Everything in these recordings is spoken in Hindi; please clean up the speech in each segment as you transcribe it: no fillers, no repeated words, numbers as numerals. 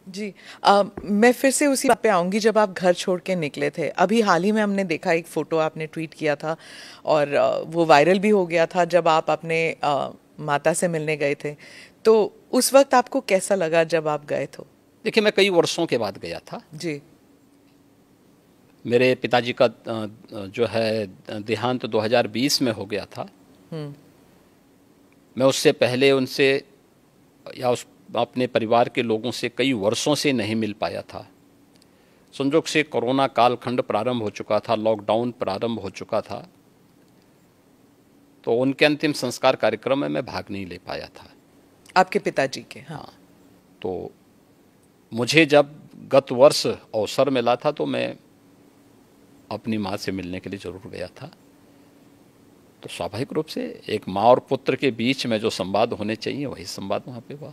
जी। मैं फिर से उसी बात पे आऊंगी जब आप घर छोड़ के निकले थे। अभी हाल ही में हमने देखा एक फ़ोटो आपने ट्वीट किया था और वो वायरल भी हो गया था जब आप अपने माता से मिलने गए थे। तो उस वक्त आपको कैसा लगा जब आप गए थे? देखिए, मैं कई वर्षों के बाद गया था। जी। मेरे पिताजी का जो है देहांत 2020 में हो गया था। हम्म। मैं उससे पहले उनसे या उस अपने परिवार के लोगों से कई वर्षों से नहीं मिल पाया था। संजोग से कोरोना कालखंड प्रारंभ हो चुका था, लॉकडाउन प्रारंभ हो चुका था, तो उनके अंतिम संस्कार कार्यक्रम में मैं भाग नहीं ले पाया था। आपके पिताजी के? हाँ। हाँ, तो मुझे जब गत वर्ष अवसर मिला था तो मैं अपनी माँ से मिलने के लिए ज़रूर गया था। तो स्वाभाविक रूप से एक माँ और पुत्र के बीच में जो संवाद होने चाहिए वही संवाद वहाँ पे हुआ।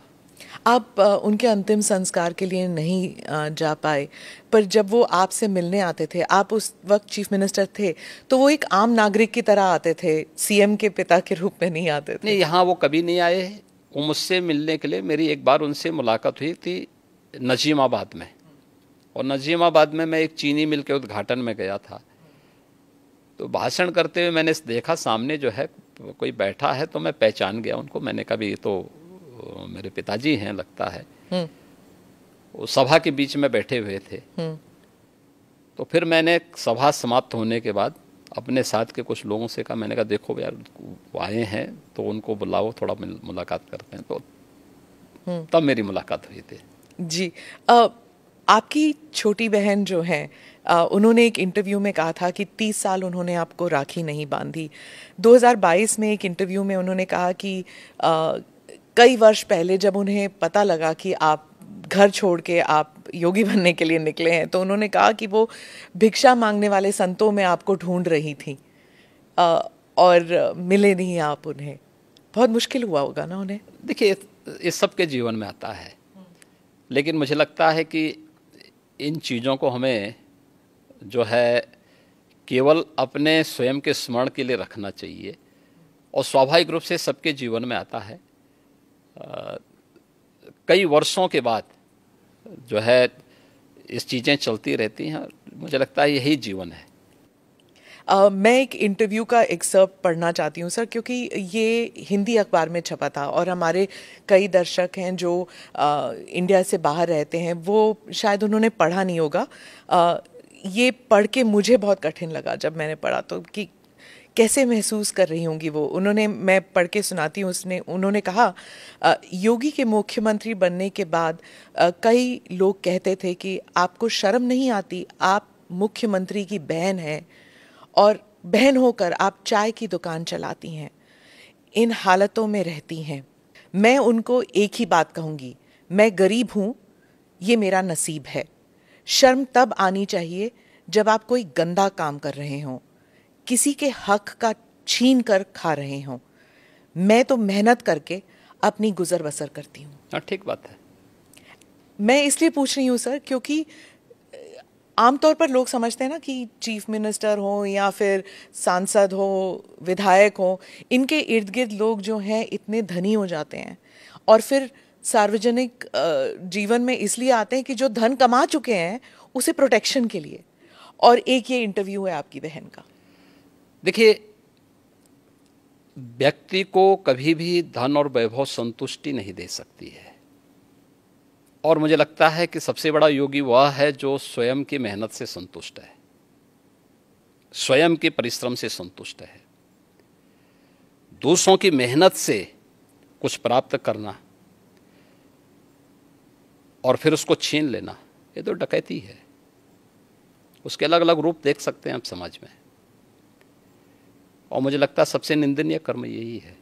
आप उनके अंतिम संस्कार के लिए नहीं जा पाए, पर जब वो आपसे मिलने आते थे, आप उस वक्त चीफ मिनिस्टर थे, तो वो एक आम नागरिक की तरह आते थे, सीएम के पिता के रूप में नहीं आते थे? नहीं, यहाँ वो कभी नहीं आए। वो मुझसे मिलने के लिए, मेरी एक बार उनसे मुलाकात हुई थी नजीमाबाद में, और नजीमाबाद में मैं एक चीनी मिल के उद्घाटन में गया था। तो भाषण करते हुए मैंने देखा सामने जो है कोई बैठा है, तो मैं पहचान गया उनको। मैंने कहा भी ये तो मेरे पिताजी हैं लगता है। हम्म। वो सभा के बीच में बैठे हुए थे। हम्म। तो फिर मैंने सभा समाप्त होने के बाद अपने साथ के कुछ लोगों से कहा, मैंने कहा देखो यार वो आए हैं तो उनको बुलाओ, थोड़ा मुलाकात करते हैं। तो तब मेरी मुलाकात हुई थी। जी। आपकी छोटी बहन जो है, उन्होंने एक इंटरव्यू में कहा था कि 30 साल उन्होंने आपको राखी नहीं बांधी। 2022 में एक इंटरव्यू में उन्होंने कहा कि कई वर्ष पहले जब उन्हें पता लगा कि आप घर छोड़ के आप योगी बनने के लिए निकले हैं, तो उन्होंने कहा कि वो भिक्षा मांगने वाले संतों में आपको ढूंढ रही थी और मिले नहीं आप उन्हें। बहुत मुश्किल हुआ होगा ना उन्हें? देखिए, इस सब के जीवन में आता है, लेकिन मुझे लगता है कि इन चीज़ों को हमें जो है केवल अपने स्वयं के स्मरण के लिए रखना चाहिए, और स्वाभाविक रूप से सबके जीवन में आता है। कई वर्षों के बाद जो है इस चीज़ें चलती रहती हैं। मुझे लगता है यही जीवन है। मैं एक इंटरव्यू का एक्सर्प्ट पढ़ना चाहती हूँ सर, क्योंकि ये हिंदी अखबार में छपा था और हमारे कई दर्शक हैं जो इंडिया से बाहर रहते हैं, वो शायद उन्होंने पढ़ा नहीं होगा। ये पढ़ के मुझे बहुत कठिन लगा जब मैंने पढ़ा, तो कि कैसे महसूस कर रही होंगी वो। मैं पढ़ के सुनाती हूँ। उन्होंने कहा, योगी के मुख्यमंत्री बनने के बाद कई लोग कहते थे कि आपको शर्म नहीं आती, आप मुख्यमंत्री की बहन हैं और बहन होकर आप चाय की दुकान चलाती हैं, इन हालतों में रहती हैं। मैं उनको एक ही बात कहूँगी, मैं गरीब हूँ, ये मेरा नसीब है। शर्म तब आनी चाहिए जब आप कोई गंदा काम कर रहे हों, किसी के हक का छीन कर खा रहे हों। मैं तो मेहनत करके अपनी गुजर बसर करती हूँ। हाँ, ठीक बात है। मैं इसलिए पूछ रही हूँ सर, क्योंकि आमतौर पर लोग समझते हैं ना कि चीफ मिनिस्टर हो या फिर सांसद हो, विधायक हो, इनके इर्द गिर्द लोग जो हैं इतने धनी हो जाते हैं और फिर सार्वजनिक जीवन में इसलिए आते हैं कि जो धन कमा चुके हैं उसे प्रोटेक्शन के लिए। और एक ये इंटरव्यू है आपकी बहन का। देखिए, व्यक्ति को कभी भी धन और वैभव संतुष्टि नहीं दे सकती है, और मुझे लगता है कि सबसे बड़ा योगी वह है जो स्वयं की मेहनत से संतुष्ट है, स्वयं के परिश्रम से संतुष्ट है। दूसरों की मेहनत से कुछ प्राप्त करना और फिर उसको छीन लेना, ये तो डकैती है। उसके अलग अलग रूप देख सकते हैं आप समाज में, और मुझे लगता है सबसे निंदनीय कर्म यही है।